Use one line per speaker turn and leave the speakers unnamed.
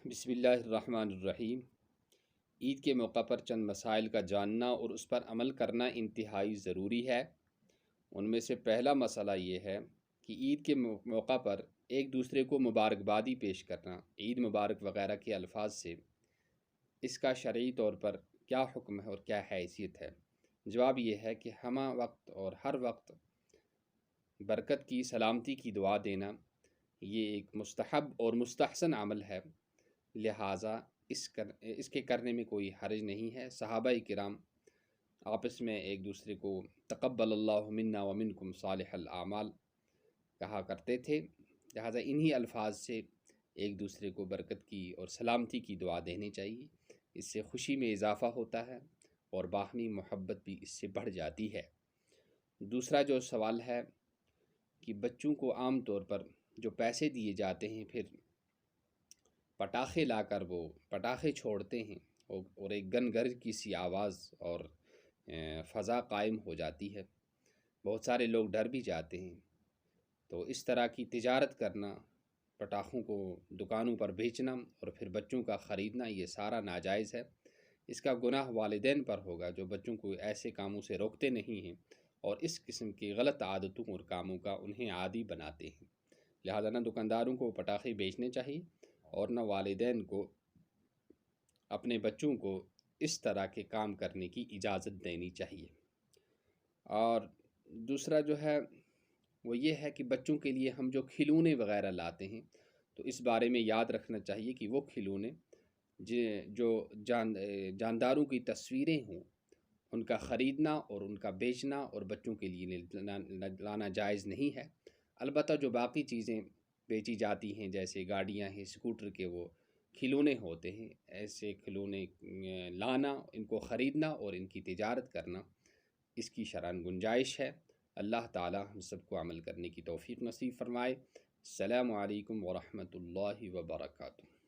بسم اللہ الرحمن الرحیم۔ عید کے موقع پر چند مسائل کا جاننا اور اس پر عمل کرنا انتہائی ضروری ہے۔ ان میں سے پہلا مسئلہ یہ ہے کہ عید کے موقع پر ایک دوسرے کو مبارکبادی پیش کرنا، عید مبارک وغیرہ کے الفاظ سے، اس کا شرعی طور پر کیا حکم ہے اور کیا حیثیت ہے؟ جواب یہ ہے کہ ہمہ وقت اور ہر وقت برکت کی، سلامتی کی دعا دینا یہ ایک مستحب اور مستحسن عمل ہے، لہٰذا اس کے کرنے میں کوئی حرج نہیں ہے۔ صحابہ کرام آپس میں ایک دوسرے کو تقبل اللہ منا ومنکم صالح الاعمال کہا کرتے تھے، لہٰذا انہی الفاظ سے ایک دوسرے کو برکت کی اور سلامتی کی دعا دینی چاہیے۔ اس سے خوشی میں اضافہ ہوتا ہے اور باہمی محبت بھی اس سے بڑھ جاتی ہے۔ دوسرا جو سوال ہے کہ بچوں کو عام طور پر جو پیسے دیے جاتے ہیں، پھر پٹاخے لا کر وہ پٹاخے چھوڑتے ہیں اور ایک گنگرج کی سی آواز اور فضا قائم ہو جاتی ہے، بہت سارے لوگ ڈر بھی جاتے ہیں۔ تو اس طرح کی تجارت کرنا، پٹاخوں کو دکانوں پر بیچنا اور پھر بچوں کا خریدنا، یہ سارا ناجائز ہے۔ اس کا گناہ والدین پر ہوگا جو بچوں کو ایسے کاموں سے روکتے نہیں ہیں اور اس قسم کی غلط عادتوں اور کاموں کا انہیں عادی بناتے ہیں۔ لہذا نہ دکانداروں کو پٹاخے بیچنے چاہیے اور نہ والدین کو اپنے بچوں کو اس طرح کے کام کرنے کی اجازت دینی چاہیے۔ اور دوسرا جو ہے وہ یہ ہے کہ بچوں کے لیے ہم جو کھلونے وغیرہ لاتے ہیں، تو اس بارے میں یاد رکھنا چاہیے کہ وہ کھلونے جو جانداروں کی تصویریں ہوں، ان کا خریدنا اور ان کا بیچنا اور بچوں کے لیے لانا جائز نہیں ہے۔ البتہ جو باقی چیزیں بیچی جاتی ہیں جیسے گاڑیاں ہیں، اسکوٹر کے وہ کھلونے ہوتے ہیں، ایسے کھلونے لانا، ان کو خریدنا اور ان کی تجارت کرنا، اس کی شرعاً گنجائش ہے۔ اللہ تعالی ہم سب کو عمل کرنے کی توفیق نصیب فرمائے۔ السلام علیکم ورحمۃ اللہ وبرکاتہ۔